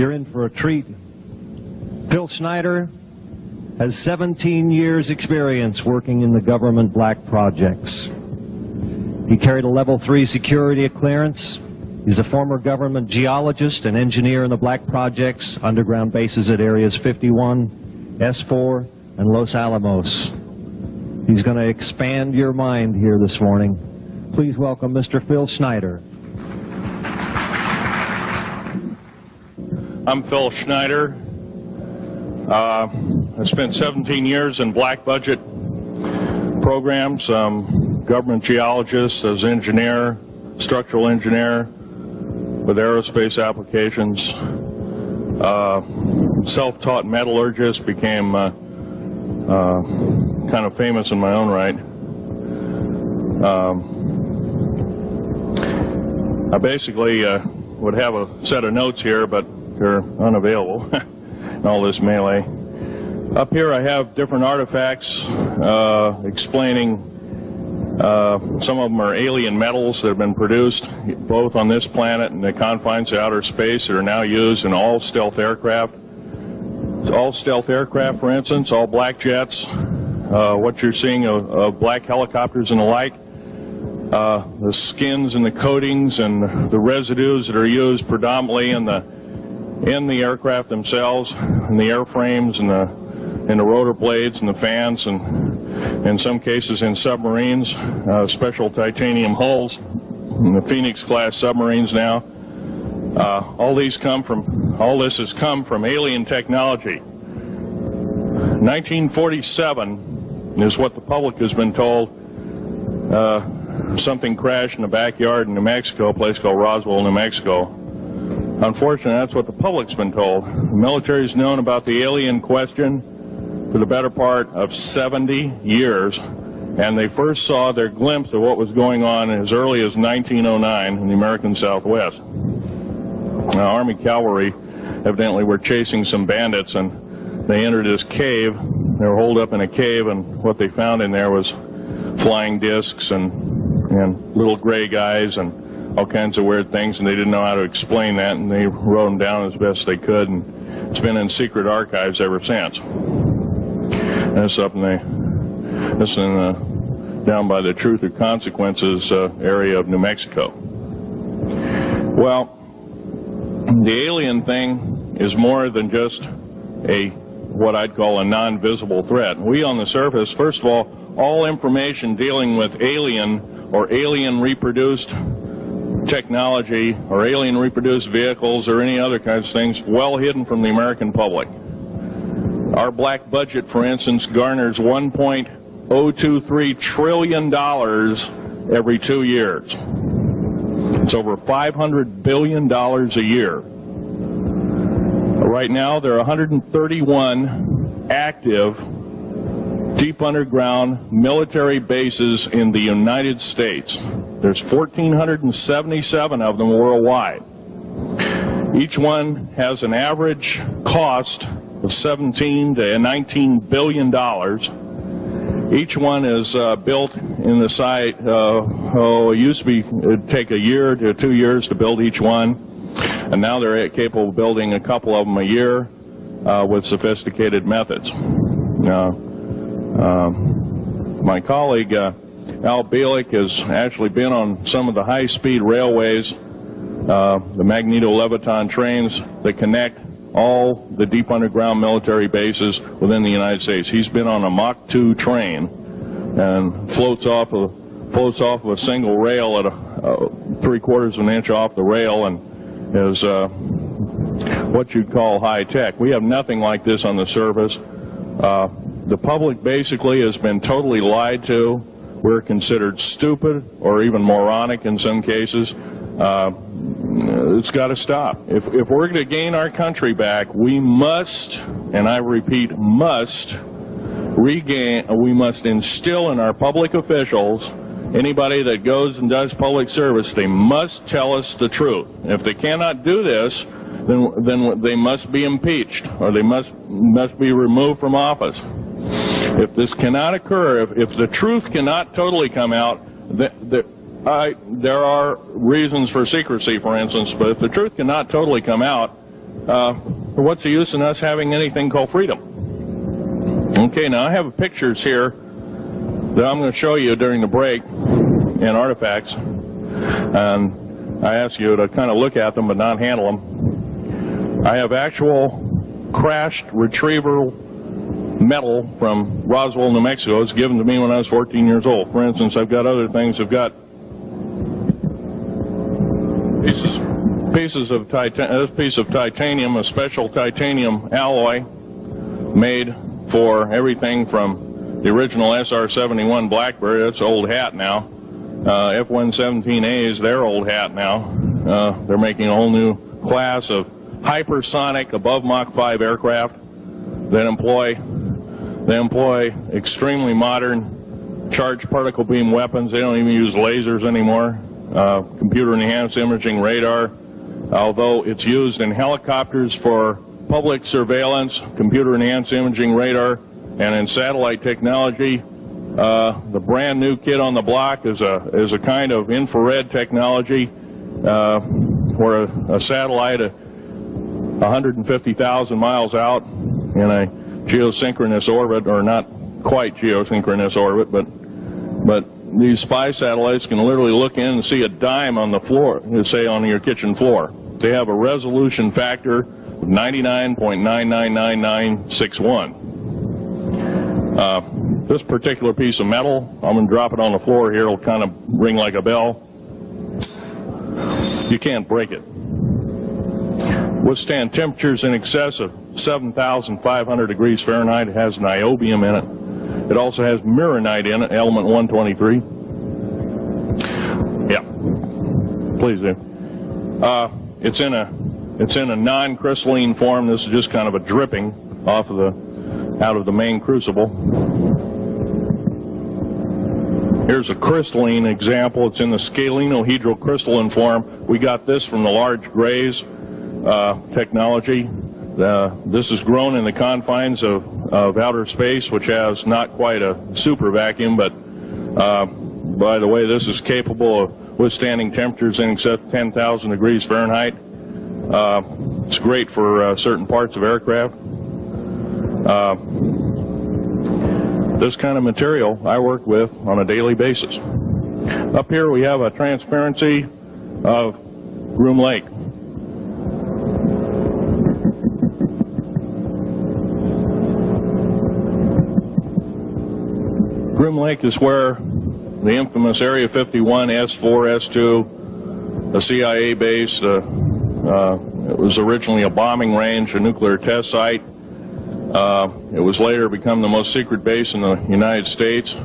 you're in for a treat. Phil Schneider has 17 years experience working in the government black projects. He carried a level 3 security clearance. He's a former government geologist and engineer in the black projects, underground bases at areas 51, S4, and Los Alamos. He's going to expand your mind here this morning. Please welcome Mr. Phil Schneider. I'm Phil Schneider. I spent 17 years in black budget programs, government geologist, as engineer, structural engineer with aerospace applications, self-taught metallurgist, became kind of famous in my own right. I basically would have a set of notes here, but they're unavailable in all this melee. Up here I have different artifacts explaining some of them are alien metals that have been produced both on this planet and the confines of outer space that are now used in all stealth aircraft. All stealth aircraft, for instance, all black jets, what you're seeing of black helicopters and the like, the skins and the coatings and the residues that are used predominantly in the aircraft themselves, in the airframes and the rotor blades and the fans, and in some cases in submarines, special titanium hulls in the Phoenix class submarines now. All this has come from alien technology. 1947 is what the public has been told. Something crashed in the backyard in New Mexico, a place called Roswell, New Mexico. Unfortunately, that's what the public's been told. The military's known about the alien question for the better part of 70 years, and they first saw their glimpse of what was going on as early as 1909 in the American Southwest. Now, Army cavalry evidently were chasing some bandits, and they entered this cave. They were holed up in a cave, and what they found in there was flying discs and little gray guys and all kinds of weird things, and they didn't know how to explain that, and they wrote them down as best they could, and it's been in secret archives ever since. That's up down by the Truth or Consequences area of New Mexico. Well, the alien thing is more than just what I'd call a non-visible threat. We on the surface, first of all information dealing with alien or alien reproduced technology or alien reproduced vehicles or any other kinds of things well hidden from the American public. Our black budget, for instance, garners $1.023 trillion every 2 years. It's over $500 billion a year. Right now, there are 131 active deep underground military bases in the United States. There's 1,477 of them worldwide. Each one has an average cost of $17 to $19 billion. Each one is built in the site, it used to be, it'd take a year to 2 years to build each one, and now they're capable of building a couple of them a year with sophisticated methods. My colleague Al Bielik has actually been on some of the high-speed railways, the magneto-leviton trains that connect all the deep underground military bases within the United States. He's been on a Mach 2 train and floats off of a single rail at 3/4 of an inch off the rail, and is what you'd call high-tech. We have nothing like this on the surface. The public basically has been totally lied to. We're considered stupid or even moronic in some cases. It's got to stop. If we're going to gain our country back, we must, and I repeat, must we must instill in our public officials, anybody that goes and does public service, they must tell us the truth. If they cannot do this, then they must be impeached, or they must be removed from office. If this cannot occur, if the truth cannot totally come out, there are reasons for secrecy, for instance, but if the truth cannot totally come out, what's the use in us having anything called freedom? Okay, now I have pictures here that I'm going to show you during the break in artifacts, and I ask you to kind of look at them but not handle them. I have actual crashed retrieval metal from Roswell, New Mexico. It's given to me when I was 14 years old. For instance, I've got other things. I've got pieces of this piece of titanium, a special titanium alloy made for everything from the original SR-71 Blackberry. That's old hat now. F-117As, they're old hat now. They're making a whole new class of hypersonic above Mach 5 aircraft that employ extremely modern charged particle beam weapons. They don't even use lasers anymore. Computer-enhanced imaging radar, although it's used in helicopters for public surveillance, computer-enhanced imaging radar, and in satellite technology. The brand new kid on the block is a kind of infrared technology where a satellite 150,000 miles out in a geosynchronous orbit, or not quite geosynchronous orbit, but these spy satellites can literally look in and see a dime on the floor, say on your kitchen floor. They have a resolution factor of 99.999961. This particular piece of metal, I'm going to drop it on the floor here, it'll kind of ring like a bell. You can't break it. Withstand temperatures in excess of 7,500 degrees Fahrenheit. It has niobium in it. It also has mironite in it, element 123. Yeah, please do. It's in a non-crystalline form. This is just kind of a dripping out of the main crucible. Here's a crystalline example. It's in the scalenohedral crystalline form. We got this from the large grays technology. This is grown in the confines of outer space, which has not quite a super vacuum, but by the way, this is capable of withstanding temperatures in excess of 10,000 degrees Fahrenheit. It's great for certain parts of aircraft. This kind of material I work with on a daily basis. Up here we have a transparency of Groom Lake. Groom Lake is where the infamous Area 51, S4, S2, a CIA base, it was originally a bombing range, a nuclear test site. It was later become the most secret base in the United States.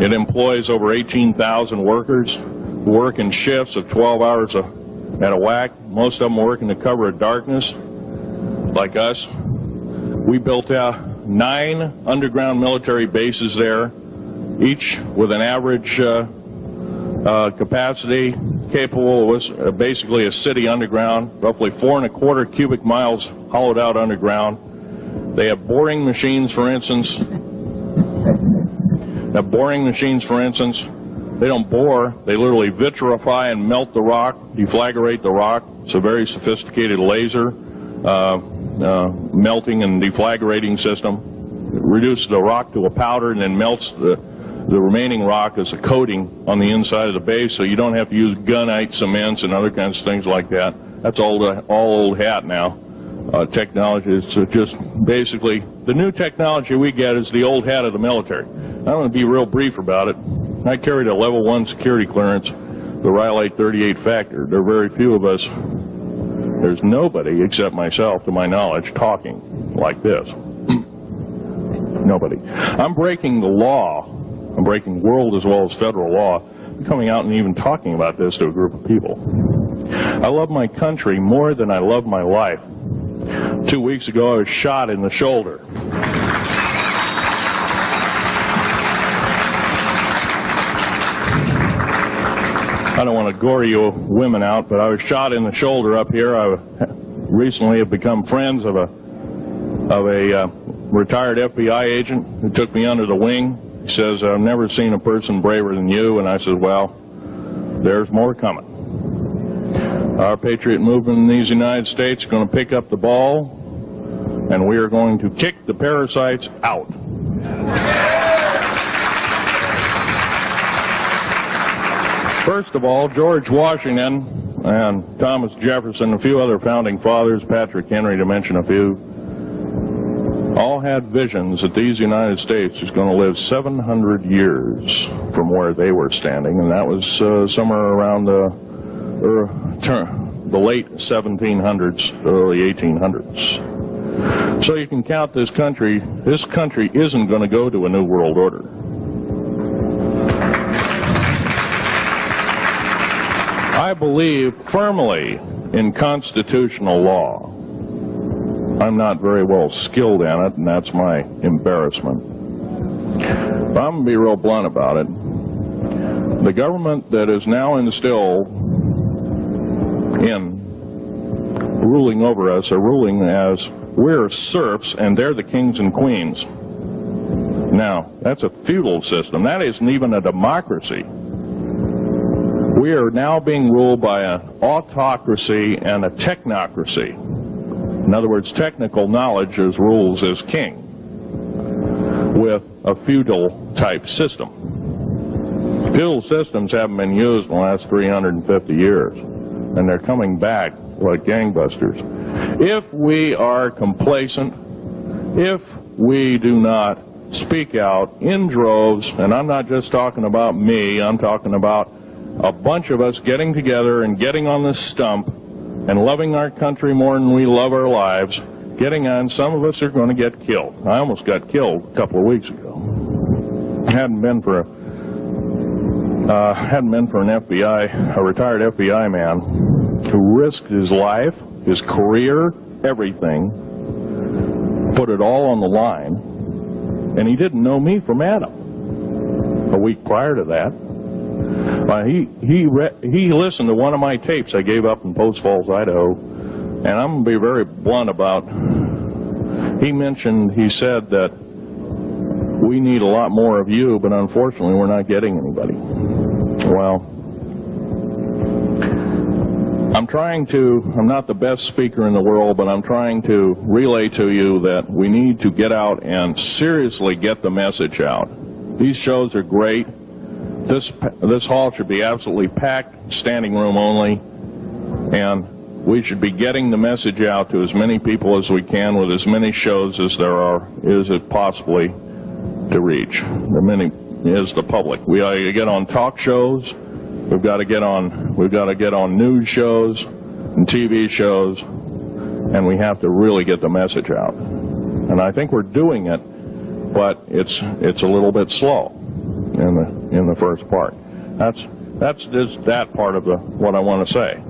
It employs over 18,000 workers who work in shifts of 12 hours at a whack. Most of them work in the cover of darkness, like us. We built out 9 underground military bases there, each with an average capacity capable of basically a city underground, roughly 4¼ cubic miles hollowed out underground. They have boring machines, for instance. They don't bore, they literally vitrify and melt the rock, deflagrate the rock. It's a very sophisticated laser melting and deflagrating system. It reduces the rock to a powder and then melts the remaining rock as a coating on the inside of the base, so you don't have to use gunite cements and other kinds of things like that. That's all old hat now. Technology is just basically, the new technology we get is the old hat of the military. I'm going to be real brief about it. I carried a level 1 security clearance, the Rylate 38 factor. There are very few of us, there's nobody except myself, to my knowledge, talking like this. Nobody. I'm breaking the law. I'm breaking world as well as federal law, coming out and even talking about this to a group of people. I love my country more than I love my life. 2 weeks ago, I was shot in the shoulder. I don't want to gore you women out, but I was shot in the shoulder up here. I recently have become friends of a retired FBI agent who took me under the wing. He says, I've never seen a person braver than you, and I said, well, there's more coming. Our patriot movement in these United States is going to pick up the ball, and we are going to kick the parasites out. First of all, George Washington and Thomas Jefferson, a few other founding fathers, Patrick Henry to mention a few, all had visions that these United States is going to live 700 years from where they were standing, and that was somewhere around the late 1700s, early 1800s. So you can count this country isn't going to go to a new world order. I believe firmly in constitutional law. I'm not very well skilled in it, and that's my embarrassment. But I'm going to be real blunt about it. The government that is now instilled in ruling over us are ruling as we're serfs and they're the kings and queens. Now, that's a feudal system. That isn't even a democracy. We are now being ruled by an autocracy and a technocracy. In other words, technical knowledge as rules as king, with a feudal type system. Feudal systems haven't been used in the last 350 years, and they're coming back like gangbusters. If we are complacent, if we do not speak out in droves, and I'm not just talking about me, I'm talking about a bunch of us getting together and getting on this stump and loving our country more than we love our lives, getting on, some of us are going to get killed. I almost got killed a couple of weeks ago. Hadn't been for an FBI, a retired FBI man who risked his life, his career, everything, put it all on the line, and he didn't know me from Adam. A week prior to that, he listened to one of my tapes I gave up in Post Falls, Idaho, and I'm going to be very blunt about, he said that we need a lot more of you, but unfortunately we're not getting anybody. Well, I'm not the best speaker in the world, but I'm trying to relay to you that we need to get out and seriously get the message out. These shows are great. This hall should be absolutely packed, standing room only, and we should be getting the message out to as many people as we can with as many shows as is it possibly to reach. The many is the public. We ought to get on talk shows. We've got to get on news shows and TV shows, and we have to really get the message out. And I think we're doing it, but it's a little bit slow in the first part. That's just that part of what I want to say.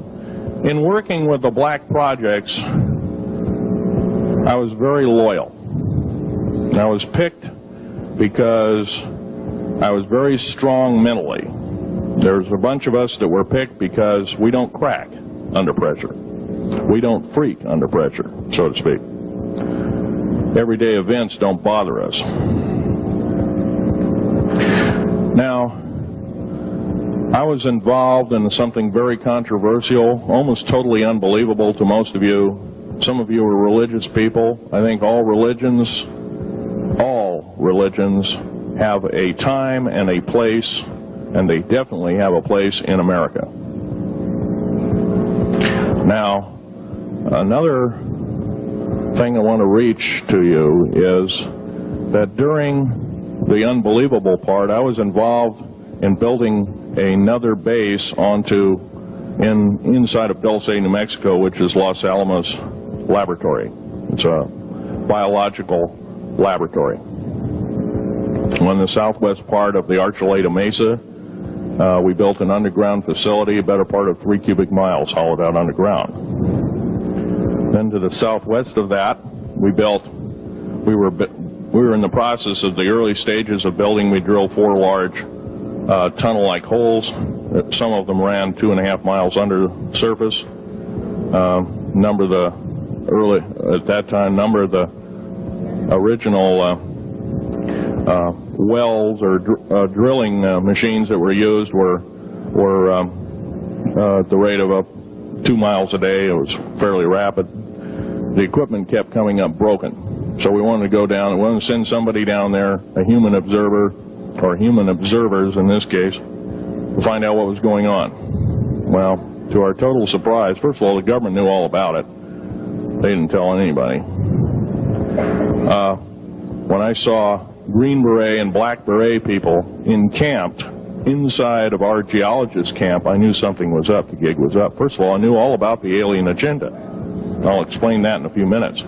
In working with the black projects, I was very loyal. I was picked because I was very strong mentally. There's a bunch of us that were picked because we don't crack under pressure. We don't freak under pressure, so to speak. Everyday events don't bother us. Now, I was involved in something very controversial, almost totally unbelievable to most of you. Some of you are religious people. I think all religions have a time and a place, and they definitely have a place in America. Now, another thing I want to reach to you is that during the unbelievable part, I was involved in building another base inside of Dulce, New Mexico, which is Los Alamos Laboratory. It's a biological laboratory. On the southwest part of the Archuleta Mesa, we built an underground facility, a better part of 3 cubic miles hollowed out underground. Then to the southwest of that, we were in the process of the early stages of building. We drilled 4 large tunnel-like holes. Some of them ran 2.5 miles under the surface. Number of the original wells or drilling machines that were used were at the rate of 2 miles a day. It was fairly rapid. The equipment kept coming up broken. So we wanted to go down, we wanted to send somebody down there, a human observer, or human observers in this case, to find out what was going on. Well, to our total surprise, first of all, the government knew all about it. They didn't tell anybody. When I saw Green Beret and Black Beret people encamped inside of our geologist camp, I knew something was up, the gig was up. First of all, I knew all about the alien agenda. I'll explain that in a few minutes.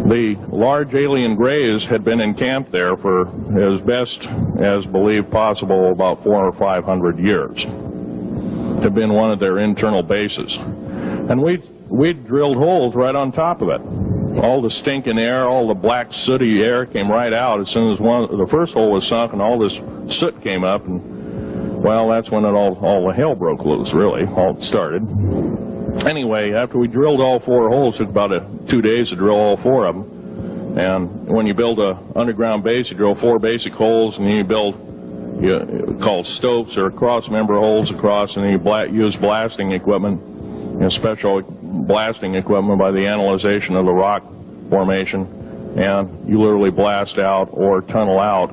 The large alien grays had been encamped there for as best as believed possible about 400 or 500 years. Had been one of their internal bases. And we drilled holes right on top of it. All the stinking air, all the black sooty air came right out as soon as the first hole was sunk, and all this soot came up, and well, that's when all the hell broke loose, really, all started. Anyway, after we drilled all 4 holes, it took about 2 days to drill all 4 of them. And when you build an underground base, you drill 4 basic holes, and then you build called stopes or cross-member holes across, and then you use blasting equipment, special blasting equipment by the analyzation of the rock formation, and you literally blast out or tunnel out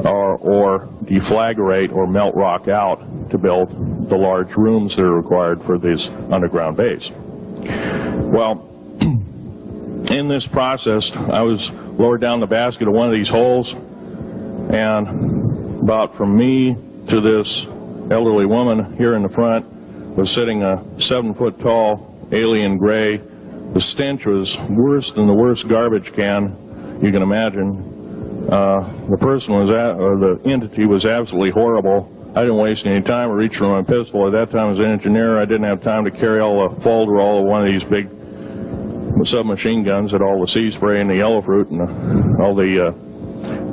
or deflagrate or melt rock out to build the large rooms that are required for this underground base. Well, in this process, I was lowered down the basket of one of these holes, and about from me to this elderly woman here in the front was sitting a 7-foot tall alien gray. The stench was worse than the worst garbage can you can imagine. The person was or the entity was absolutely horrible. I didn't waste any time. I reached for my pistol. At that time, as an engineer, I didn't have time to carry all the folder, all of one of these big submachine guns that all the sea spray and the yellow fruit and all the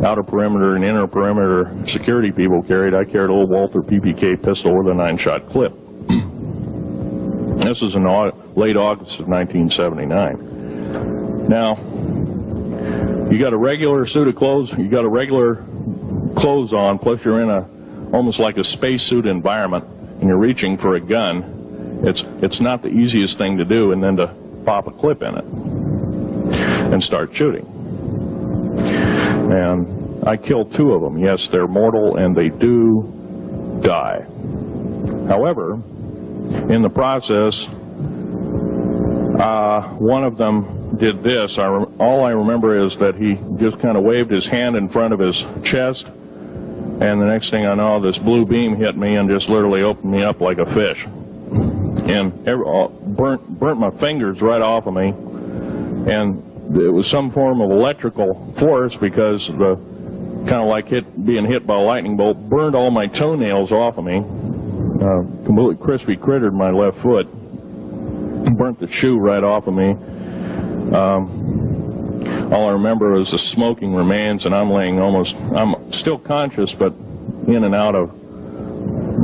outer perimeter and inner perimeter security people carried. I carried a little Walther PPK pistol with a 9-shot clip. This was in late August of 1979. Now, you got a regular suit of clothes, you got a regular clothes on, plus you're in almost like a spacesuit environment, and you're reaching for a gun. It's not the easiest thing to do, and then to pop a clip in it and start shooting. And I killed 2 of them. Yes, they're mortal, and they do die. However, in the process, one of them did this. All I remember is that he just kind of waved his hand in front of his chest, and the next thing I know, this blue beam hit me and just literally opened me up like a fish, and burnt my fingers right off of me. And it was some form of electrical force, because the kind of like being hit by a lightning bolt burned all my toenails off of me. Completely crispy crittered my left foot, burnt the shoe right off of me. All I remember is the smoking remains, and I'm still conscious, but in and out of,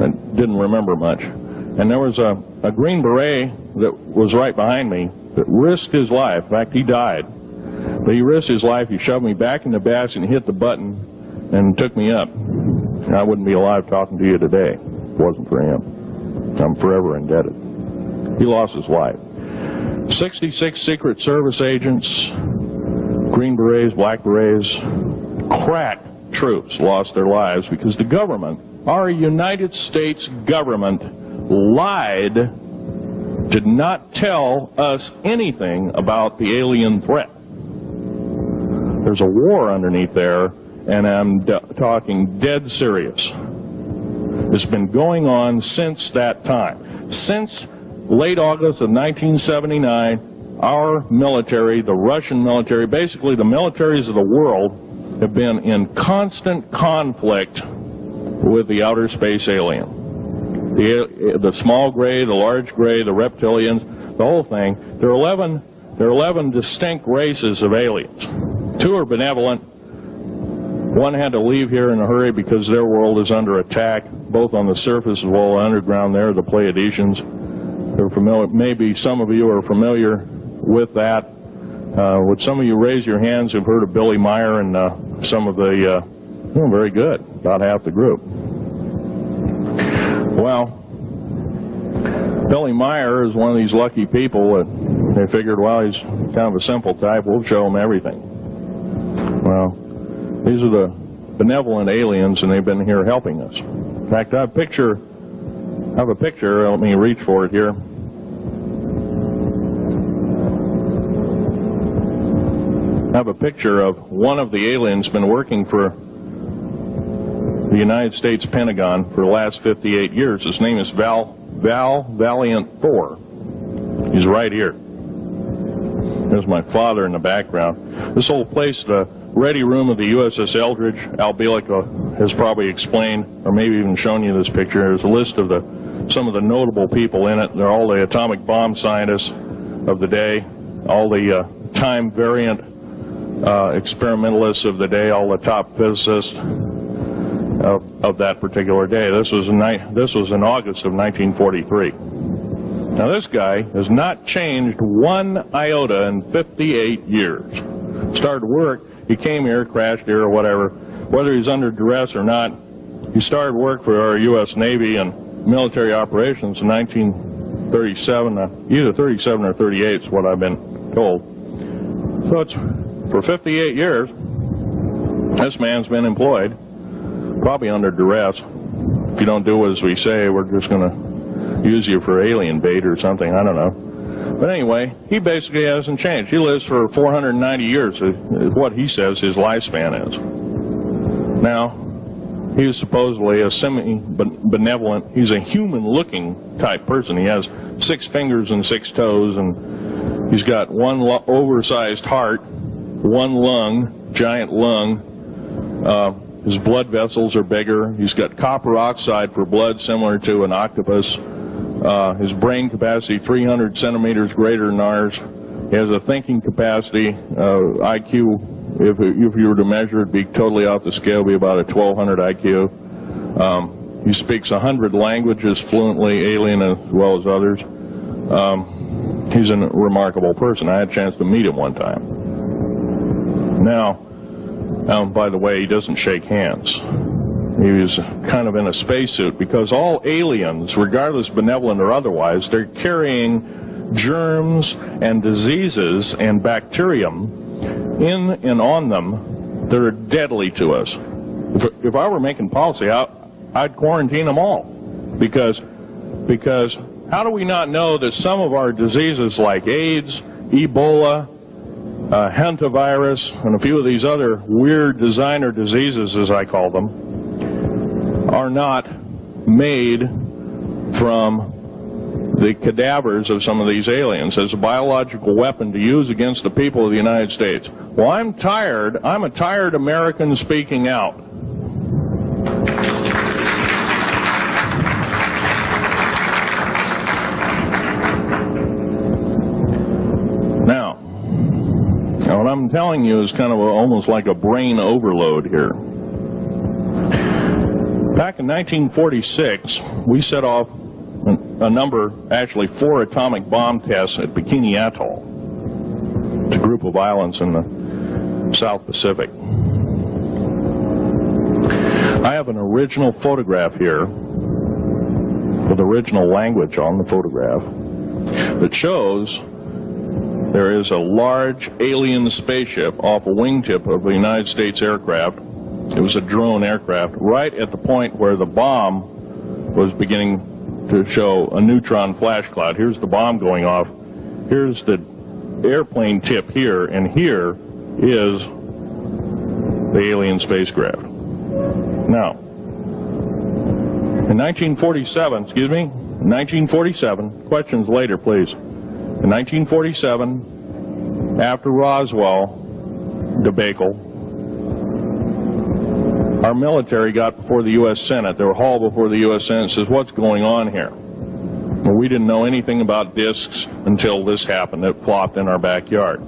I didn't remember much. And there was a Green Beret that was right behind me that risked his life. In fact, he died. But he risked his life. He shoved me back in the basket and hit the button and took me up. I wouldn't be alive talking to you today if it wasn't for him. I'm forever indebted. He lost his life. 66 Secret Service agents, Green Berets, Black Berets, crack troops lost their lives because the government, our United States government, lied, did not tell us anything about the alien threat. There's a war underneath there, and I'm talking dead serious. It's been going on since that time. Since late August of 1979, our military, the Russian military, basically the militaries of the world, have been in constant conflict with the outer space alien. The small gray, the large gray, the reptilians, the whole thing. There are 11 distinct races of aliens. 2 are benevolent. 1 had to leave here in a hurry because their world is under attack, both on the surface as well as underground. There, the Pleiadians. They're familiar. Maybe some of you are familiar with that. Would some of you raise your hands who've heard of Billy Meyer and some of the, very good, about half the group. Well, Billy Meyer is one of these lucky people that they figured, well, he's kind of a simple type, we'll show him everything. Well, these are the benevolent aliens, and they've been here helping us. In fact, I have a picture, let me reach for it here. I have a picture of one of the aliens been working for the United States Pentagon for the last 58 years. His name is Val Valiant Thor. He's right here. There's my father in the background. This whole place, the ready room of the USS Eldridge, Al Bielek has probably explained, or maybe even shown you this picture. There's a list of some of the notable people in it. They're all the atomic bomb scientists of the day, all the time variant experimentalists of the day, all the top physicists of that particular day. This was in August of 1943. Now this guy has not changed one iota in 58 years. Started work, he came here, crashed here or whatever, whether he's under duress or not. He started work for our U.S. Navy and military operations in 1937, either 37 or 38 is what I've been told. So it's for 58 years, this man's been employed, probably under duress. If you don't do as we say, we're just going to use you for alien bait or something, I don't know. But anyway, he basically hasn't changed. He lives for 490 years, is what he says his lifespan is. Now, he's supposedly a semi-benevolent, he's a human-looking type person. He has 6 fingers and 6 toes, and he's got one oversized heart, one lung, giant lung. His blood vessels are bigger. He's got copper oxide for blood, similar to an octopus. His brain capacity 300 centimeters greater than ours. He has a thinking capacity, IQ, if you were to measure it, be totally off the scale, be about a 1200 IQ. He speaks 100 languages fluently, alien as well as others. He's a remarkable person. I had a chance to meet him one time. Now, by the way, he doesn't shake hands. He was kind of in a spacesuit, because all aliens, regardless benevolent or otherwise, they're carrying germs and diseases and bacterium in and on them that are deadly to us. If I were making policy, I'd quarantine them all, because how do we not know that some of our diseases like AIDS, Ebola, hantavirus, and a few of these other weird designer diseases, as I call them, are not made from the cadavers of some of these aliens as a biological weapon to use against the people of the United States? Well, I'm a tired American speaking out. Now, what I'm telling you is kind of almost like a brain overload here. Back in 1946, we set off a number, actually 4 atomic bomb tests at Bikini Atoll. It's a group of islands in the South Pacific. I have an original photograph here with original language on the photograph that shows there is a large alien spaceship off a wingtip of a United States aircraft. It was a drone aircraft, right at the point where the bomb was beginning to show a neutron flash cloud. Here's the bomb going off. Here's the airplane tip here, and here is the alien spacecraft. Now, in 1947, questions later, please. In 1947, after Roswell debacle, our military got before the U.S. Senate. They were hauled before the U.S. Senate and says, what's going on here? Well, we didn't know anything about discs until this happened. It flopped in our backyard.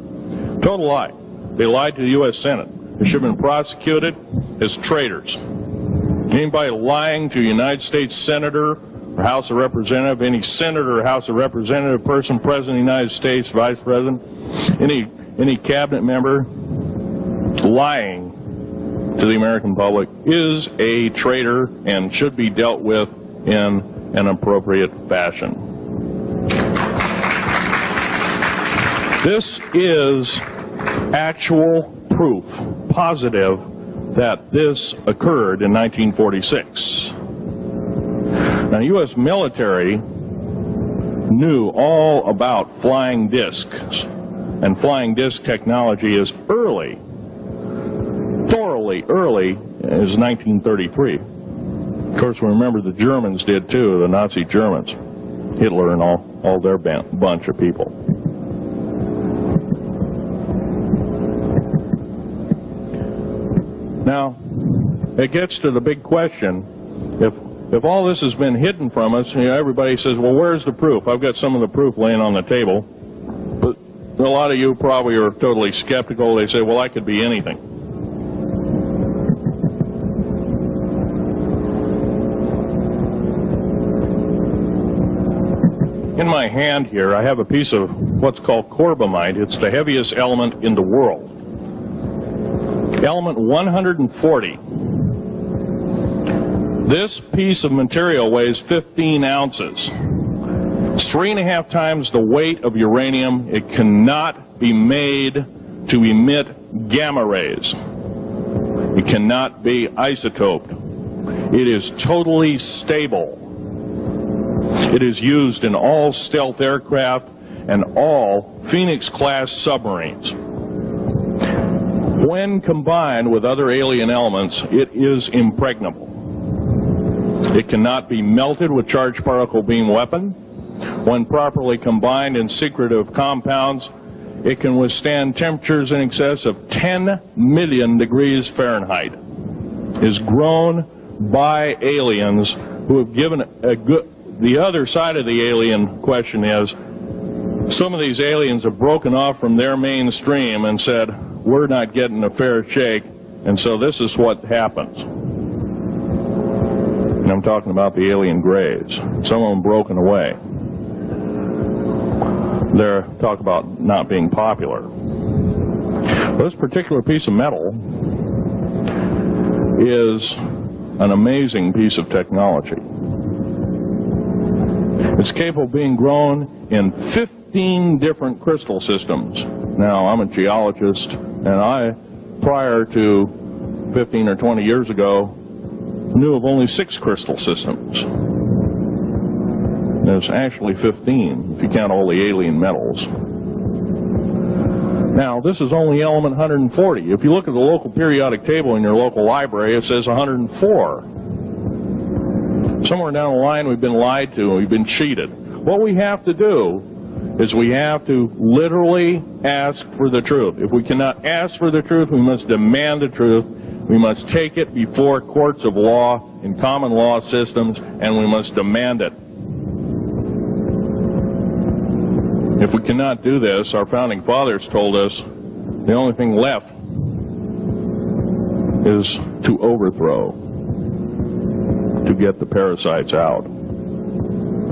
Total lie. They lied to the U.S. Senate. They should have been prosecuted as traitors. Anybody lying to a United States Senator or House of Representative, any Senator or House of Representative person, President of the United States, Vice President, any cabinet member lying to the American public is a traitor and should be dealt with in an appropriate fashion. This is actual proof, positive, that this occurred in 1946. Now, U.S. military knew all about flying discs, and flying disc technology is early, thoroughly early, as 1933. Of course, we remember the Germans did too, the Nazi Germans, Hitler and all their bunch of people. Now, it gets to the big question, if all this has been hidden from us, you know, everybody says, well, where's the proof? I've got some of the proof laying on the table. But a lot of you probably are totally skeptical. They say, well, I could be anything. In my hand here, I have a piece of what's called corbamite. It's the heaviest element in the world. Element 140. This piece of material weighs 15 ounces. It's 3.5 times the weight of uranium. It cannot be made to emit gamma rays. It cannot be isotoped. It is totally stable. It is used in all stealth aircraft and all Phoenix-class submarines. When combined with other alien elements, it is impregnable. It cannot be melted with charged particle beam weapon. When properly combined in secretive compounds, it can withstand temperatures in excess of 10 million degrees Fahrenheit. It is grown by aliens who have given a good... The other side of the alien question is, some of these aliens have broken off from their mainstream and said, we're not getting a fair shake, and so this is what happens. And I'm talking about the alien grays. Some of them broken away. They're talking about not being popular. This particular piece of metal is an amazing piece of technology. It's capable of being grown in 15 different crystal systems. Now, I'm a geologist, and I, prior to 15 or 20 years ago, knew of only 6 crystal systems. There's actually 15, if you count all the alien metals. Now, this is only element 140. If you look at the local periodic table in your local library, it says 104. Somewhere down the line, we've been lied to, and we've been cheated. What we have to do is we have to literally ask for the truth. If we cannot ask for the truth, we must demand the truth. We must take it before courts of law in common law systems, and we must demand it. If we cannot do this, our founding fathers told us the only thing left is to overthrow, to get the parasites out.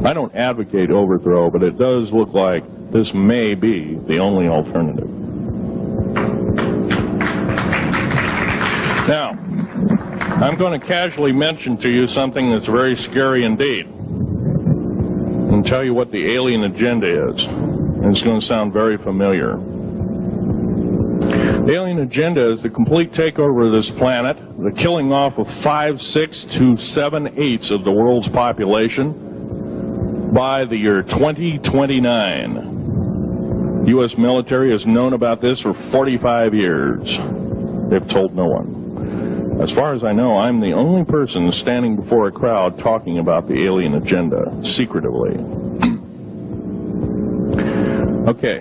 I don't advocate overthrow, but it does look like this may be the only alternative. Now, I'm going to casually mention to you something that's very scary indeed, and tell you what the alien agenda is. And it's going to sound very familiar. The alien agenda is the complete takeover of this planet, the killing off of 5/6 to 7/8 of the world's population by the year 2029. The U.S. military has known about this for 45 years. They've told no one. As far as I know, I'm the only person standing before a crowd talking about the alien agenda, secretively. Okay.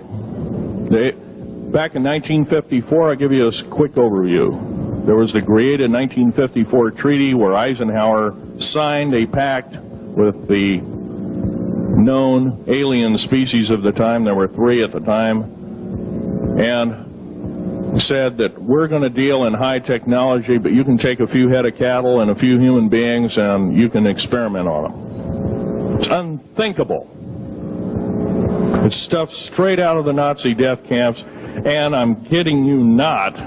Back in 1954, I'll give you a quick overview. There was the created 1954 treaty where Eisenhower signed a pact with the known alien species of the time. There were 3 at the time. And said that we're going to deal in high technology, but you can take a few head of cattle and a few human beings and you can experiment on them. It's unthinkable. It's stuff straight out of the Nazi death camps, and I'm kidding you not,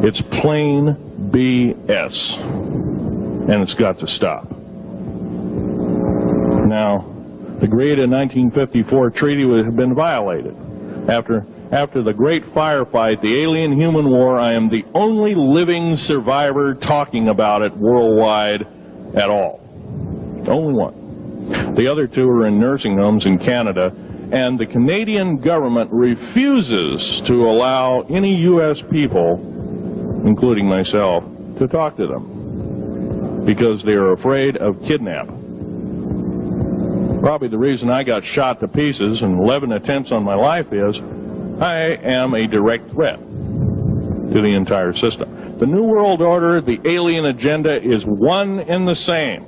it's plain BS, and it's got to stop. Now, the created 1954 treaty had been violated. After the great firefight, the alien-human war, I am the only living survivor talking about it worldwide at all. Only one. The other two are in nursing homes in Canada, and the Canadian government refuses to allow any U.S. people, including myself, to talk to them because they are afraid of kidnap. Probably the reason I got shot to pieces and 11 attempts on my life is I am a direct threat to the entire system. The New World Order, the alien agenda is one and the same.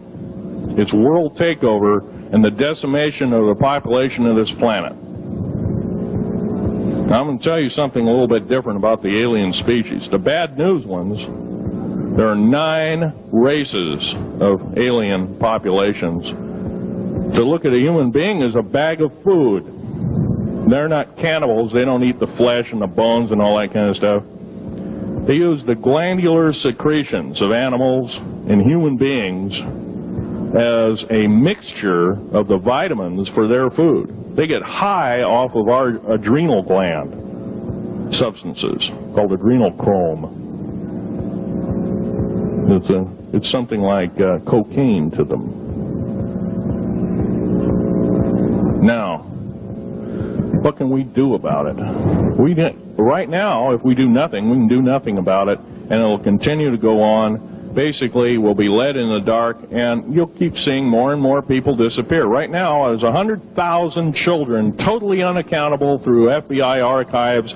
It's world takeover and the decimation of the population of this planet. Now, I'm going to tell you something a little bit different about the alien species. The bad news ones, there are 9 races of alien populations. To look at a human being as a bag of food. They're not cannibals. They don't eat the flesh and the bones and all that kind of stuff. They use the glandular secretions of animals and human beings as a mixture of the vitamins for their food. They get high off of our adrenal gland substances called adrenal chrome. It's something like cocaine to them. Now, what can we do about it? Right now, if we do nothing, we can do nothing about it, and it'll continue to go on. Basically, we'll be led in the dark, and you'll keep seeing more and more people disappear. Right now, there's 100,000 children totally unaccountable through FBI archives,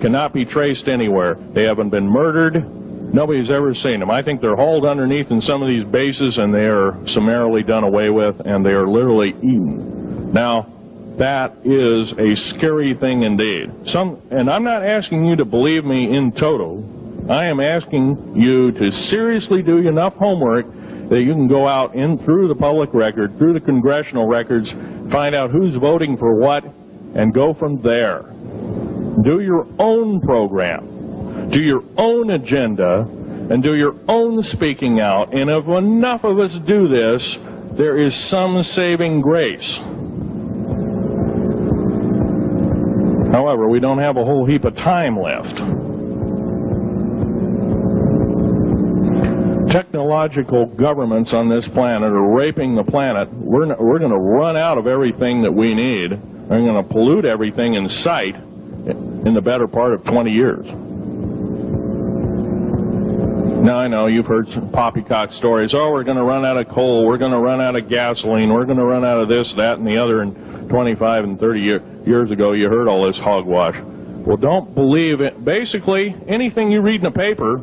cannot be traced anywhere. They haven't been murdered. Nobody's ever seen them. I think they're hauled underneath in some of these bases, and they are summarily done away with, and they are literally eaten. Now, that is a scary thing indeed. And I'm not asking you to believe me in toto. I am asking you to seriously do enough homework that you can go out in through the public record, through the congressional records, find out who's voting for what, and go from there. Do your own program. Do your own agenda, and do your own speaking out. And if enough of us do this, there is some saving grace. However, we don't have a whole heap of time left. Technological governments on this planet are raping the planet. We're going to run out of everything that we need. We're going to pollute everything in sight in the better part of 20 years. Now, I know you've heard some poppycock stories. Oh, we're going to run out of coal. We're going to run out of gasoline. We're going to run out of this, that, and the other. And 25 and 30 years ago, you heard all this hogwash. Well, don't believe it. Basically, anything you read in a paper,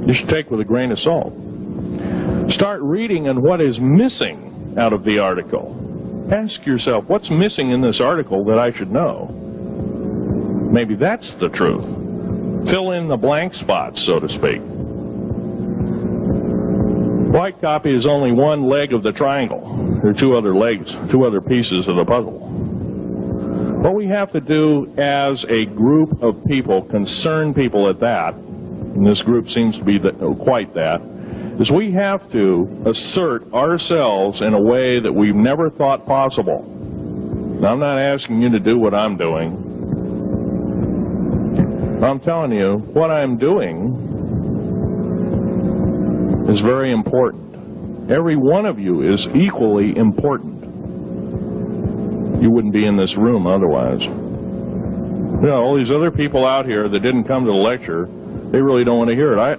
you should take with a grain of salt. Start reading on what is missing out of the article. Ask yourself, what's missing in this article that I should know? Maybe that's the truth. Fill in the blank spots, so to speak. White copy is only one leg of the triangle. There are 2 other legs, 2 other pieces of the puzzle. What we have to do as a group of people, concerned people at that, and this group seems to be quite that, is we have to assert ourselves in a way that we've never thought possible. Now, I'm not asking you to do what I'm doing. I'm telling you, what I'm doing is very important. Every one of you is equally important. You wouldn't be in this room otherwise. You know, all these other people out here that didn't come to the lecture, they really don't want to hear it.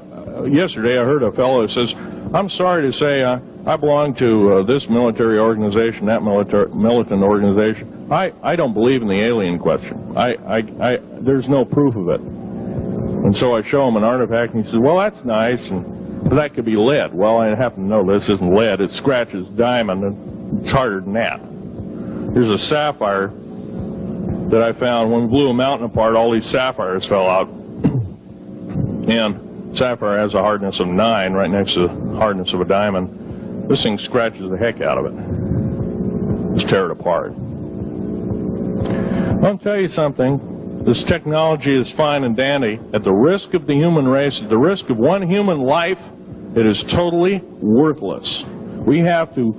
Yesterday I heard a fellow who says, I'm sorry to say I belong to this military organization, that militant organization. I don't believe in the alien question. There's no proof of it. And so I show him an artifact, and he says, well, that's nice, but that could be lead. Well, I happen to know this isn't lead. It scratches diamond, and it's harder than that. Here's a sapphire that I found. When we blew a mountain apart, all these sapphires fell out. And sapphire has a hardness of 9 right next to the hardness of a diamond. This thing scratches the heck out of it. Let's tear it apart. I'll tell you something. This technology is fine and dandy. At the risk of the human race, at the risk of one human life, it is totally worthless. We have to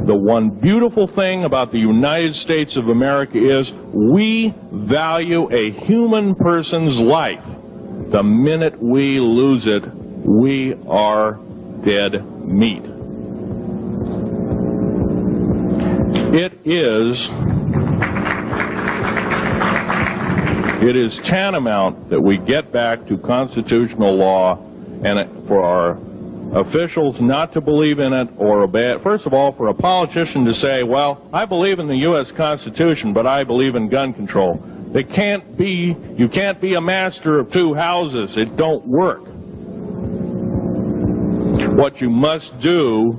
The one beautiful thing about the United States of America is we value a human person's life. The minute we lose it, we are dead meat. It is tantamount that we get back to constitutional law, and for our officials not to believe in it or obey it. First of all, for a politician to say, well, I believe in the U.S. Constitution, but I believe in gun control. You can't be a master of two houses. It don't work. What you must do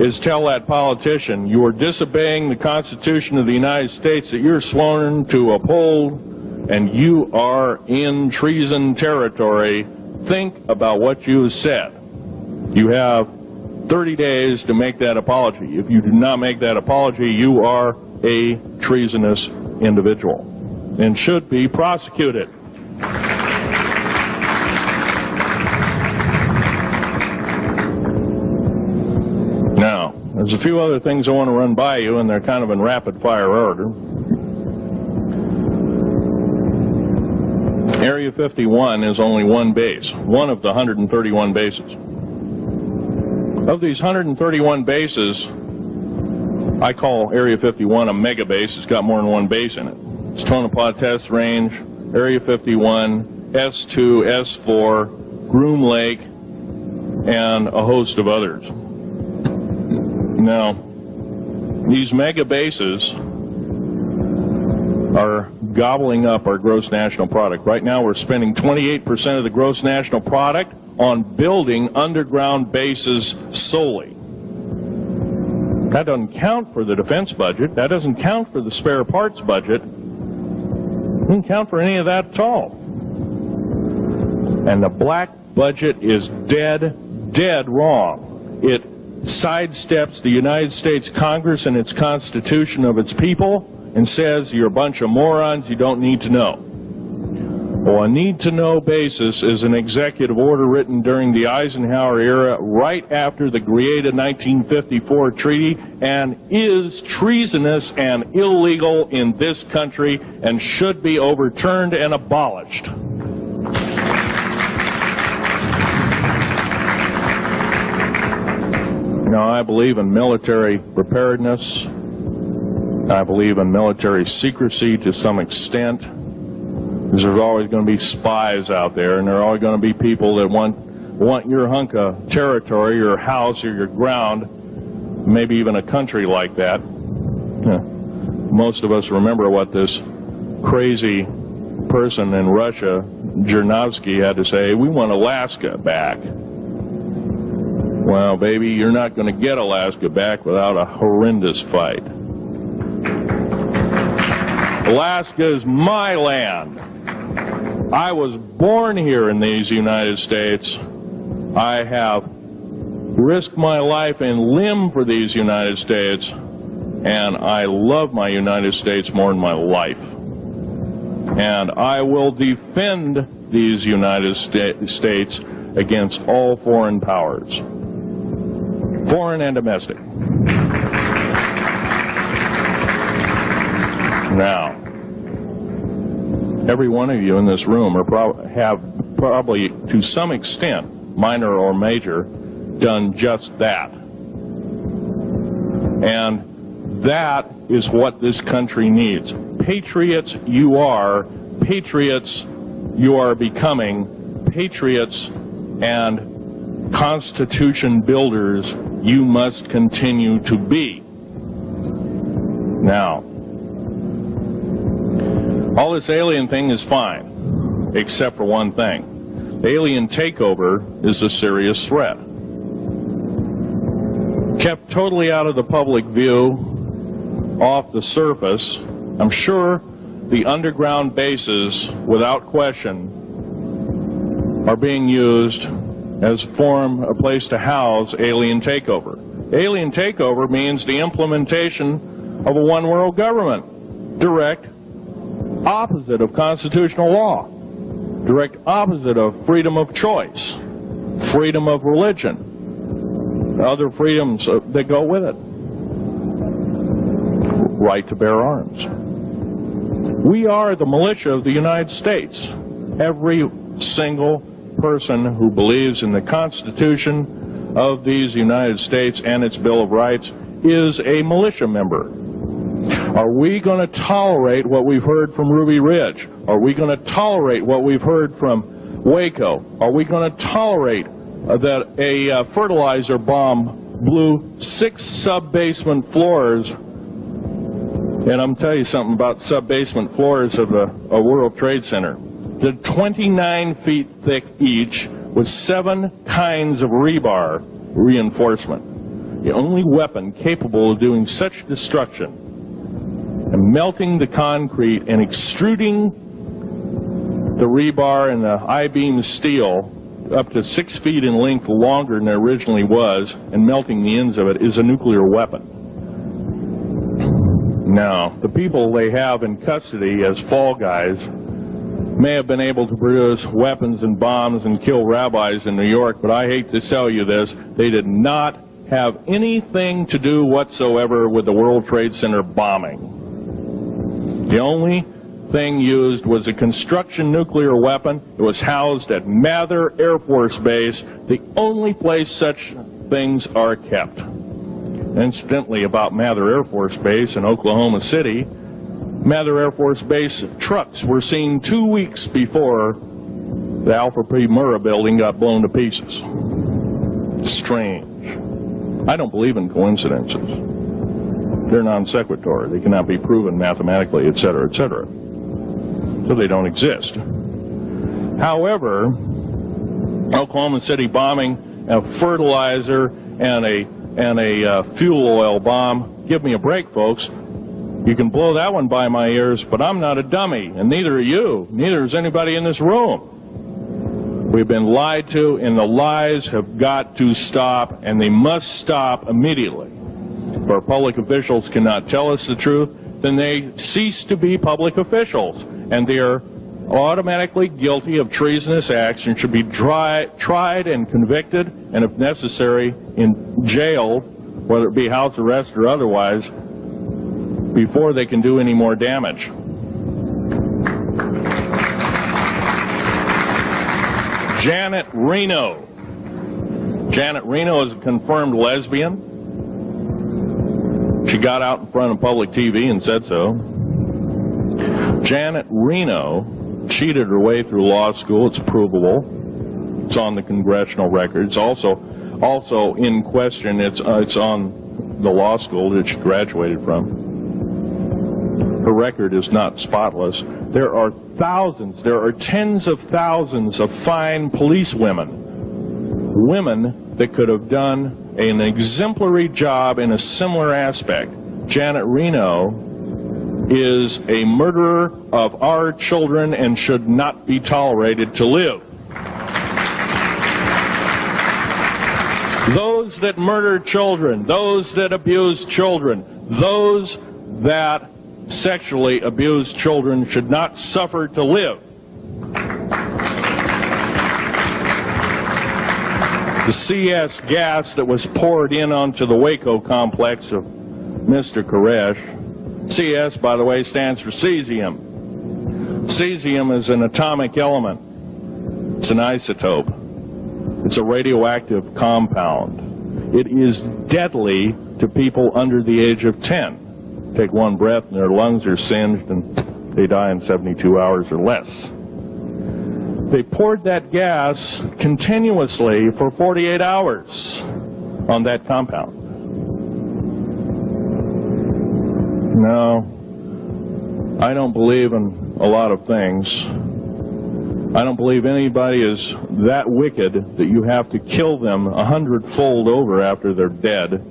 is tell that politician you are disobeying the Constitution of the United States that you're sworn to uphold, and you are in treason territory. Think about what you said. You have 30 days to make that apology. If you do not make that apology, you are a treasonous individual and should be prosecuted. Now, there's a few other things I want to run by you, and they're kind of in rapid fire order. Area 51 is only one base, one of the 131 bases. Of these 131 bases, I call Area 51 a mega base. It's got more than one base in it. It's Tonopah Test Range, Area 51, S2, S4, Groom Lake, and a host of others. Now, these mega bases are gobbling up our gross national product. Right now we're spending 28% of the gross national product on building underground bases solely. That doesn't count for the defense budget. That doesn't count for the spare parts budget. It doesn't count for any of that at all. And the black budget is dead wrong. It sidesteps the United States Congress and its Constitution of its people and says you're a bunch of morons you don't need to know. Well, a need-to-know basis is an executive order written during the Eisenhower era right after the Greada 1954 treaty and is treasonous and illegal in this country and should be overturned and abolished. Now, I believe in military preparedness. I believe in military secrecy to some extent. Because there's always going to be spies out there, and there are always going to be people that want your hunk of territory, your house, or your ground, maybe even a country like that. Most of us remember what this crazy person in Russia, Zhirinovsky, had to say. We want Alaska back. Well, baby, you're not going to get Alaska back without a horrendous fight. Alaska is my land. I was born here in these United States. I have risked my life and limb for these United States, and I love my United States more than my life. And I will defend these United States against all foreign powers, foreign and domestic. Now, every one of you in this room have probably, to some extent, minor or major, done just that. And that is what this country needs. Patriots you are. Patriots you are becoming. Patriots and Constitution builders you must continue to be. Now, all this alien thing is fine, except for one thing. Alien takeover is a serious threat. Kept totally out of the public view, off the surface, I'm sure the underground bases, without question, are being used as a place to house alien takeover. Alien takeover means the implementation of a one-world government. Direct opposite of constitutional law, direct opposite of freedom of choice, freedom of religion, other freedoms that go with it. right to bear arms. We are the militia of the United States. Every single person who believes in the Constitution of these United States and its Bill of Rights is a militia member. Are we going to tolerate what we've heard from Ruby Ridge? Are we going to tolerate what we've heard from Waco? Are we going to tolerate that a fertilizer bomb blew 6 sub-basement floors? And I'm telling you something about sub-basement floors of a World Trade Center. They're 29 feet thick each with 7 kinds of rebar reinforcement. The only weapon capable of doing such destruction and melting the concrete and extruding the rebar and the I-beam steel up to 6 feet in length longer than it originally was and melting the ends of it is a nuclear weapon. Now, the people they have in custody as fall guys may have been able to produce weapons and bombs and kill rabbis in New York, but I hate to tell you this, they did not have anything to do whatsoever with the World Trade Center bombing. The only thing used was a construction nuclear weapon. It was housed at Mather Air Force Base, the only place such things are kept. Incidentally, about Mather Air Force Base in Oklahoma City, Mather Air Force Base trucks were seen 2 weeks before the Alfred P. Murrah building got blown to pieces. Strange. I don't believe in coincidences. They're non sequitur. They cannot be proven mathematically, etc., etc. So they don't exist. However, Oklahoma City bombing, a fertilizer, and a fuel oil bomb, give me a break, folks. You can blow that one by my ears, but I'm not a dummy, and neither are you. Neither is anybody in this room. We've been lied to, and the lies have got to stop, and they must stop immediately. If our public officials cannot tell us the truth, then they cease to be public officials, and they are automatically guilty of treasonous acts and should be tried and convicted, and if necessary, jailed, whether it be house arrest or otherwise, before they can do any more damage. Janet Reno. Janet Reno is a confirmed lesbian. She got out in front of public TV and said so. Janet Reno cheated her way through law school. It's provable. It's on the congressional record. It's also in question. It's on the law school that she graduated from. Her record is not spotless. There are thousands, there are tens of thousands of fine police women that could have done an exemplary job in a similar aspect. Janet Reno is a murderer of our children and should not be tolerated to live. Those that murder children, those that abuse children, those that sexually abused children should not suffer to live. The CS gas that was poured in onto the Waco complex of Mr. Koresh, CS, by the way, stands for cesium. Cesium is an atomic element. It's an isotope. It's a radioactive compound. It is deadly to people under the age of 10. Take one breath and their lungs are singed and they die in 72 hours or less. They poured that gas continuously for 48 hours on that compound. No, I don't believe in a lot of things. I don't believe anybody is that wicked that you have to kill them 100-fold over after they're dead.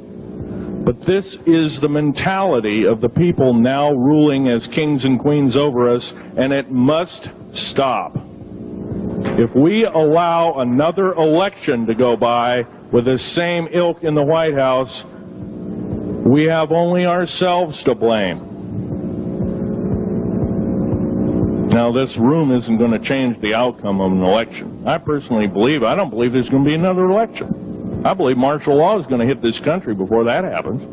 But this is the mentality of the people now ruling as kings and queens over us, and it must stop. If we allow another election to go by with the same ilk in the White House, we have only ourselves to blame. Now, this room isn't going to change the outcome of an election. I personally I don't believe there's going to be another election. I believe martial law is going to hit this country before that happens,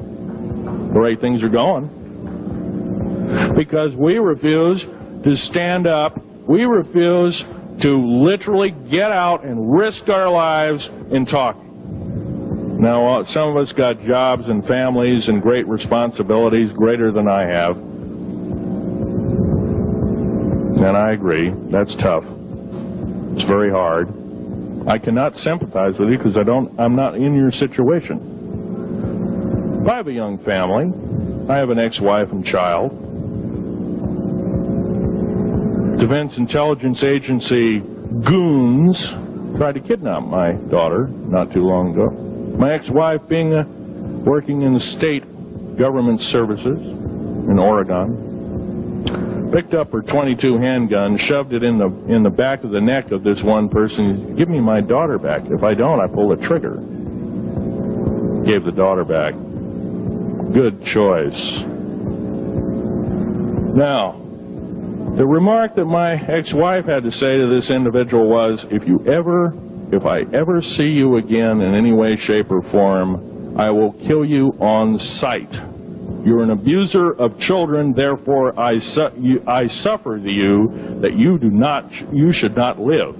the way things are going. because we refuse to stand up. We refuse to literally get out and risk our lives in talking. Now, some of us got jobs and families and great responsibilities, greater than I have. And I agree, that's tough. It's very hard. I cannot sympathize with you because I'm not in your situation. I have a young family. I have an ex-wife and child. Defense Intelligence Agency goons tried to kidnap my daughter not too long ago. My ex-wife, working in the state government services in Oregon, picked up her .22 handgun, shoved it in the back of the neck of this one person. Give me my daughter back. If I don't, I pull the trigger. Gave the daughter back. Good choice. Now, the remark that my ex-wife had to say to this individual was, if I ever see you again in any way, shape, or form, I will kill you on sight. You're an abuser of children, therefore I suffer to you that you should not live.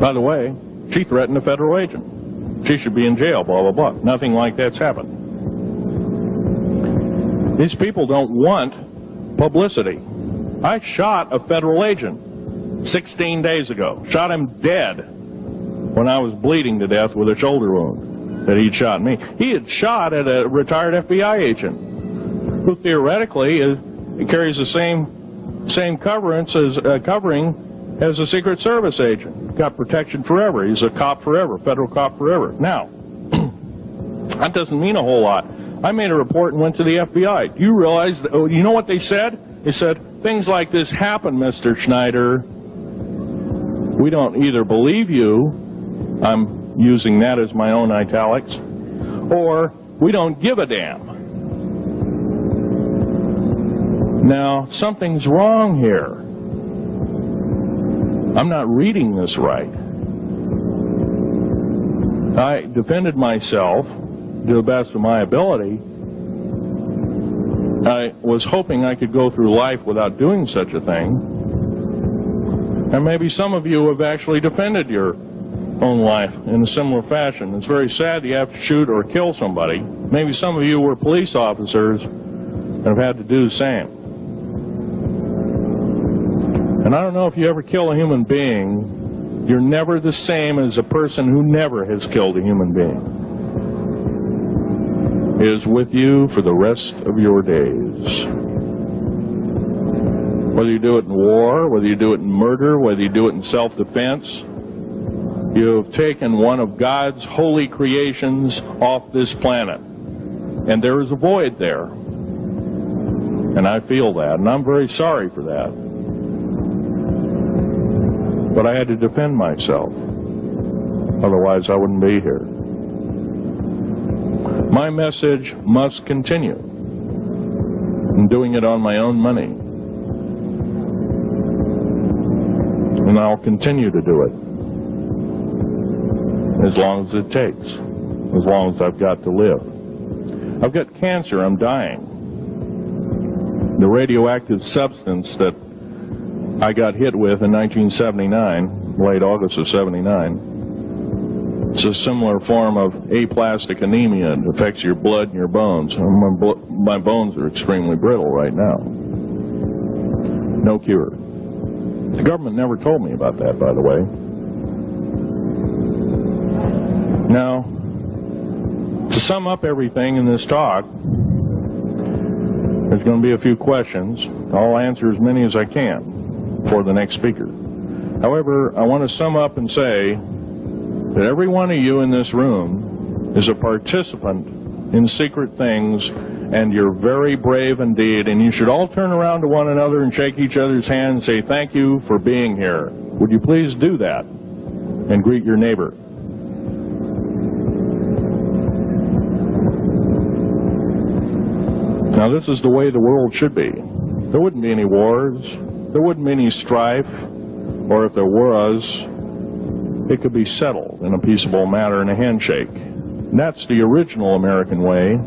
By the way, she threatened a federal agent. She should be in jail, blah, blah, blah. Nothing like that's happened. These people don't want publicity. I shot a federal agent 16 days ago. Shot him dead when I was bleeding to death with a shoulder wound that he'd shot me. He had shot at a retired FBI agent who theoretically carries the same covering as a Secret Service agent. Got protection forever. He's a cop forever, federal cop forever. Now, that doesn't mean a whole lot. I made a report and went to the FBI. Do you realize, you know what they said? They said, things like this happen, Mr. Schneider. We don't either believe you, I'm using that as my own italics, or we don't give a damn. Now, something's wrong here. I'm not reading this right. I defended myself to the best of my ability. I was hoping I could go through life without doing such a thing. And maybe some of you have actually defended your own life in a similar fashion. It's very sad you have to shoot or kill somebody. Maybe some of you were police officers and have had to do the same. And I don't know if you ever kill a human being, you're never the same as a person who never has killed a human being. It is with you for the rest of your days. Whether you do it in war, whether you do it in murder, whether you do it in self-defense, you have taken one of God's holy creations off this planet. And there is a void there. And I feel that, and I'm very sorry for that. But I had to defend myself. Otherwise, I wouldn't be here. My message must continue. I'm doing it on my own money. And I'll continue to do it. As long as it takes. As long as I've got to live. I've got cancer, I'm dying. The radioactive substance that I got hit with in 1979, late August of 79, it's a similar form of aplastic anemia. It affects your blood and your bones. My bones are extremely brittle right now. No cure. The government never told me about that, by the way. Now, to sum up everything in this talk, there's going to be a few questions. I'll answer as many as I can for the next speaker. However, I want to sum up and say that every one of you in this room is a participant in secret things, and you're very brave indeed, and you should all turn around to one another and shake each other's hand and say thank you for being here. Would you please do that and greet your neighbor? Now, this is the way the world should be. There wouldn't be any wars. There wouldn't be any strife. Or if there was, it could be settled in a peaceable manner in a handshake. And that's the original American way.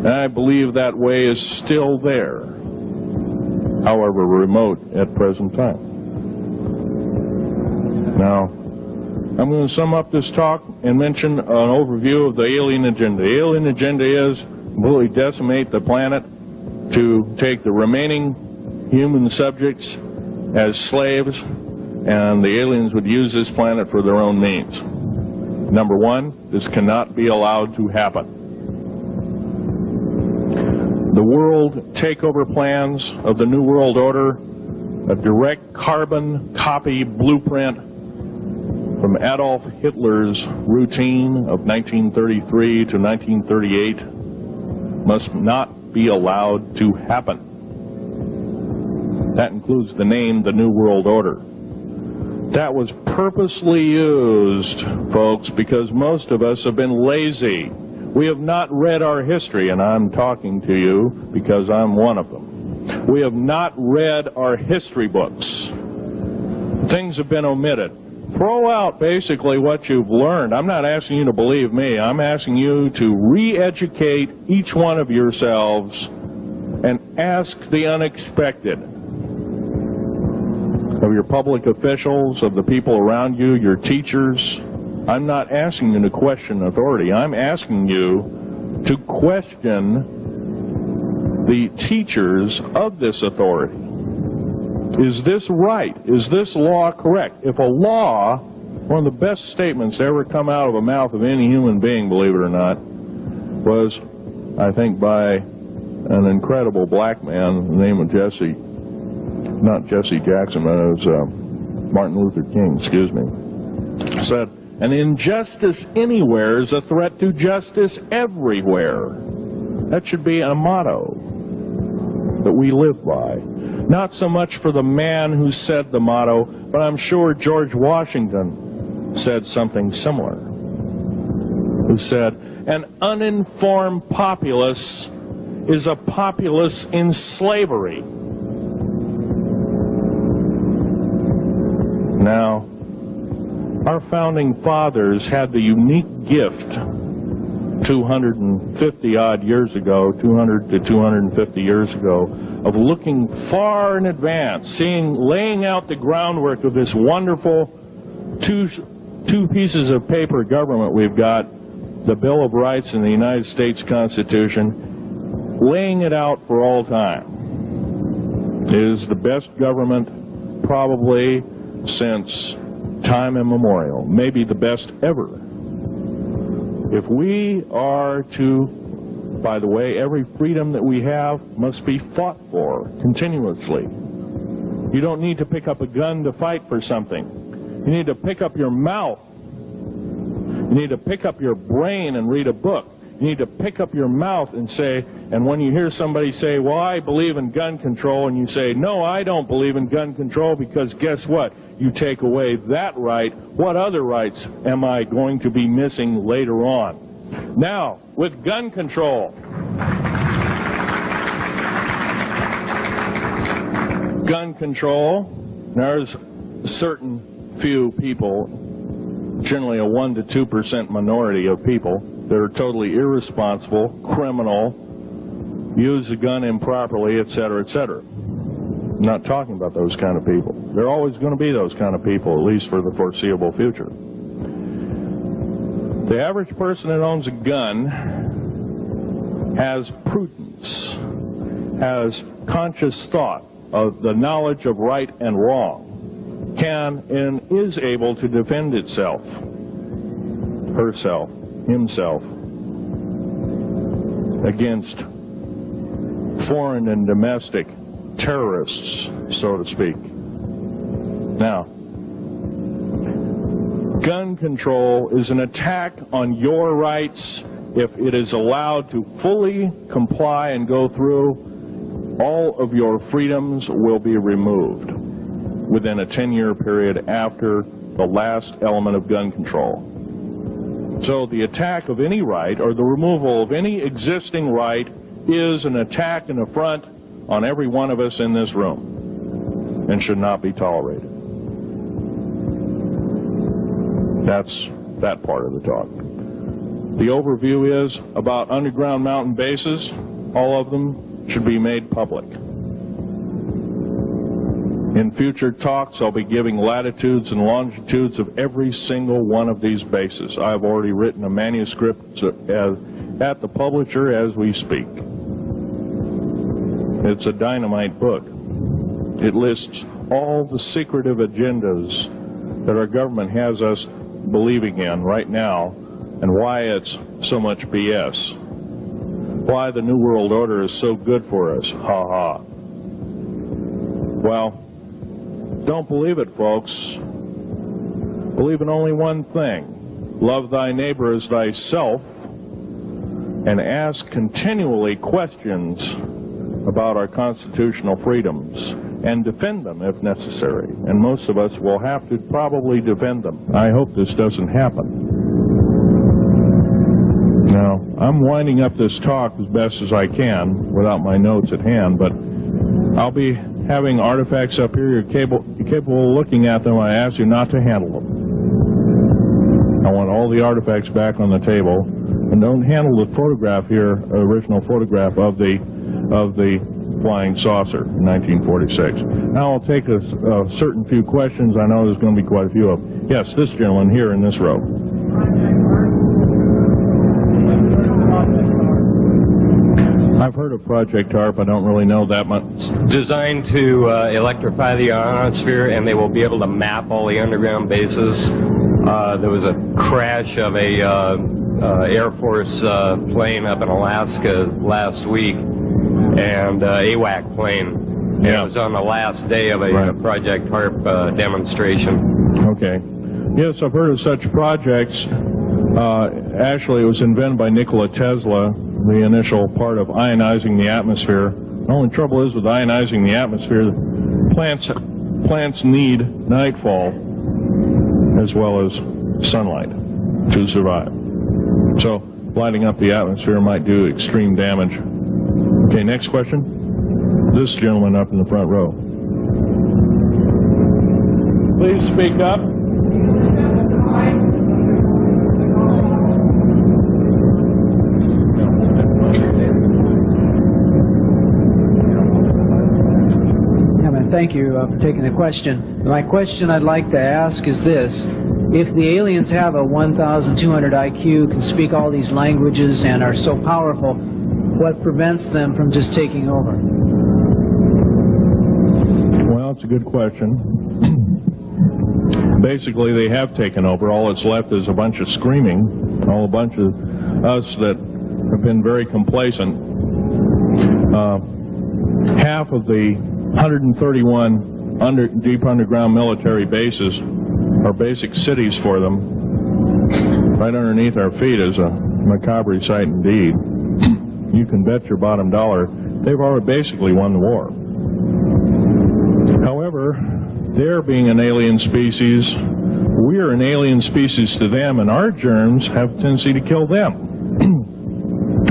And I believe that way is still there, however remote at present time. Now, I'm going to sum up this talk and mention an overview of the alien agenda. The alien agenda is completely decimate the planet, to take the remaining human subjects as slaves, and the aliens would use this planet for their own means. Number one, this cannot be allowed to happen. The world takeover plans of the New World Order, a direct carbon copy blueprint from Adolf Hitler's routine of 1933 to 1938, must not be allowed to happen. That includes the name, the New World Order. That was purposely used, folks, because most of us have been lazy. We have not read our history, and I'm talking to you because I'm one of them. We have not read our history books. Things have been omitted. Throw out basically what you've learned. I'm not asking you to believe me. I'm asking you to re-educate each one of yourselves and ask the unexpected of your public officials, of the people around you, your teachers. I'm not asking you to question authority. I'm asking you to question the teachers of this authority. Is this right? Is this law correct? If a law, one of the best statements to ever come out of the mouth of any human being, believe it or not, was, I think, by an incredible black man, the name of Jesse, not Jesse Jackson, but it was Martin Luther King, excuse me, said, an injustice anywhere is a threat to justice everywhere. That should be a motto that we live by. Not so much for the man who said the motto, but I'm sure George Washington said something similar. Who said, an uninformed populace is a populace in slavery. Now, our founding fathers had the unique gift 250 odd years ago, 200 to 250 years ago, of looking far in advance, laying out the groundwork of this wonderful two pieces of paper government we've got, the Bill of Rights and the United States Constitution, laying it out for all time. It is the best government probably since time immemorial, maybe the best ever. If we are to, by the way, every freedom that we have must be fought for continuously. You don't need to pick up a gun to fight for something. You need to pick up your mouth. You need to pick up your brain and read a book. You need to pick up your mouth and say, and when you hear somebody say, well, I believe in gun control, and you say, no, I don't believe in gun control, because guess what? You take away that right. What other rights am I going to be missing later on? Now, with gun control, there's certain few people, generally a 1 to 2% minority of people, that are totally irresponsible, criminal, use the gun improperly, etc., etc. I'm not talking about those kind of people. There are always going to be those kind of people, at least for the foreseeable future. The average person that owns a gun has prudence, has conscious thought of the knowledge of right and wrong, can and is able to defend itself, herself, himself, against foreign and domestic terrorists, so to speak. Now, gun control is an attack on your rights. If it is allowed to fully comply and go through, all of your freedoms will be removed within a 10-year period after the last element of gun control. So the attack of any right, or the removal of any existing right, is an attack and affront on every one of us in this room, and should not be tolerated. That's that part of the talk. The overview is about underground mountain bases. All of them should be made public. In future talks, I'll be giving latitudes and longitudes of every single one of these bases. I've already written a manuscript at the publisher as we speak. It's a dynamite book. It lists all the secretive agendas that our government has us believing in right now and why it's so much BS. Why the New World Order is so good for us. Ha ha. Well, don't believe it, folks. Believe in only one thing. Love thy neighbor as thyself, and ask continually questions about our constitutional freedoms, and defend them if necessary. And most of us will have to probably defend them. I hope this doesn't happen. Now, I'm winding up this talk as best as I can without my notes at hand, but I'll be having artifacts up here. You're capable of looking at them. I ask you not to handle them. I want all the artifacts back on the table, and don't handle the photograph here, original photograph of the flying saucer in 1946. Now I'll take a certain few questions. I know there's going to be quite a few of them. Yes, this gentleman here in this row. I've heard of Project HARP. I don't really know that much. It's designed to electrify the ionosphere, and they will be able to map all the underground bases. There was a crash of a Air Force plane up in Alaska last week, and AWAC plane. Yeah. It was on the last day of a Project HARP demonstration. Okay. Yes, I've heard of such projects. Actually, it was invented by Nikola Tesla, the initial part of ionizing the atmosphere. The only trouble is with ionizing the atmosphere, plants need nightfall as well as sunlight to survive. So lighting up the atmosphere might do extreme damage. Okay, next question. This gentleman up in the front row. Please speak up. Thank you for taking the question. My question I'd like to ask is this. If the aliens have a 1,200 IQ, can speak all these languages, and are so powerful, what prevents them from just taking over? Well, it's a good question. Basically, they have taken over. All that's left is a bunch of screaming, a bunch of us that have been very complacent. Half of the 131 deep underground military bases are basic cities for them. Right underneath our feet is a macabre sight indeed. You can bet your bottom dollar they've already basically won the war. However, they're being an alien species, we're an alien species to them, and our germs have a tendency to kill them.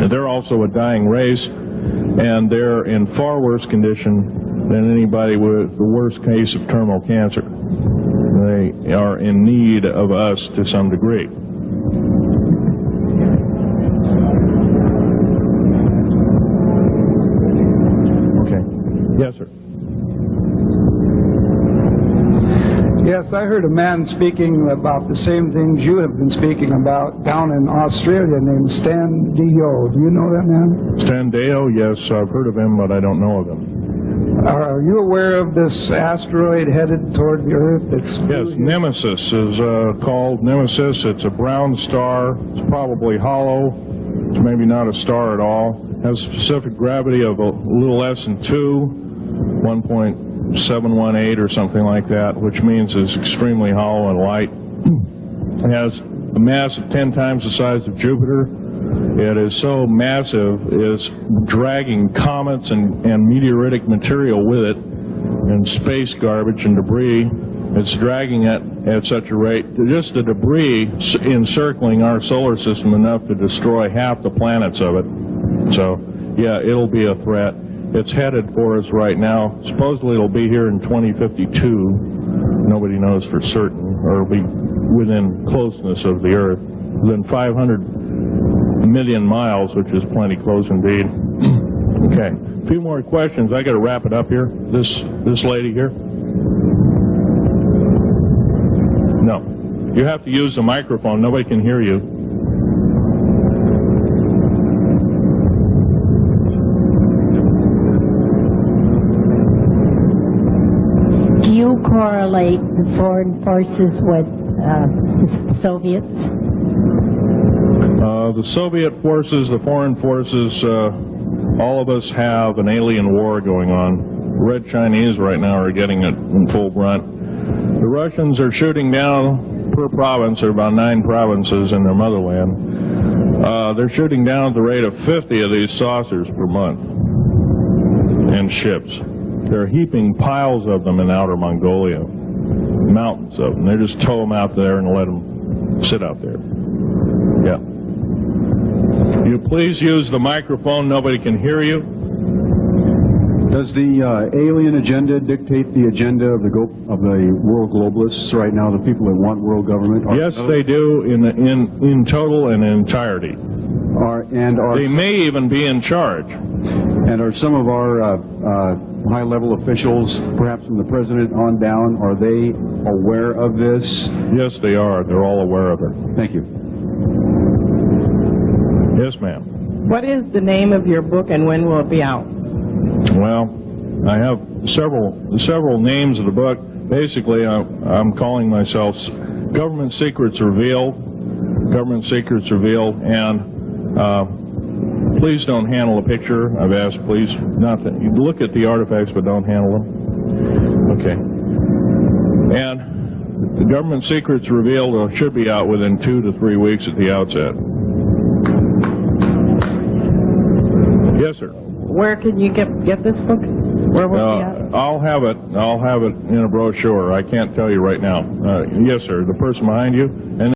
They're also a dying race, and they're in far worse condition than anybody with the worst case of terminal cancer. They are in need of us to some degree. Okay. Yes, sir. Yes, I heard a man speaking about the same things you have been speaking about down in Australia named Stan Deyo. Do you know that man? Stan Deyo, yes, I've heard of him, but I don't know of him. Are you aware of this asteroid headed toward the Earth? Yes, Nemesis is called Nemesis. It's a brown star. It's probably hollow. It's maybe not a star at all. It has a specific gravity of a little less than 1.718 or something like that, which means it's extremely hollow and light. It has a mass of 10 times the size of Jupiter. It is so massive, it's dragging comets and meteoritic material with it, and space garbage and debris. It's dragging it at such a rate, just the debris encircling our solar system enough to destroy half the planets of it. So, yeah, it'll be a threat. It's headed for us right now. Supposedly it'll be here in 2052. Nobody knows for certain, or it'll be within closeness of the Earth. than 500 million miles, which is plenty close indeed. Okay, a few more questions. I got to wrap it up here. This lady here. No, you have to use the microphone. Nobody can hear you. Do you correlate the foreign forces with the Soviets? The Soviet forces, the foreign forces, all of us have an alien war going on. The Red Chinese right now are getting it in full brunt. The Russians are shooting down per province. There are about 9 provinces in their motherland. They're shooting down at the rate of 50 of these saucers per month and ships. They're heaping piles of them in outer Mongolia, mountains of them. They just tow them out there and let them sit out there. Yeah. You please use the microphone. Nobody can hear you. Does the alien agenda dictate the agenda of the world globalists right now, the people that want world government? Yes, they do in total and in entirety. They may even be in charge. And are some of our high-level officials, perhaps from the president on down, are they aware of this? Yes, they are. They're all aware of it. Thank you. Yes, ma'am. What is the name of your book and when will it be out? Well, I have several names of the book. Basically, I'm calling myself Government Secrets Revealed, and please don't handle a picture. I've asked, please, not that you look at the artifacts, but don't handle them. Okay. And the Government Secrets Revealed should be out within 2 to 3 weeks at the outset. Yes, sir. Where can you get this book? Where will it be at? I'll have it in a brochure. I can't tell you right now. Yes, sir. The person behind you. And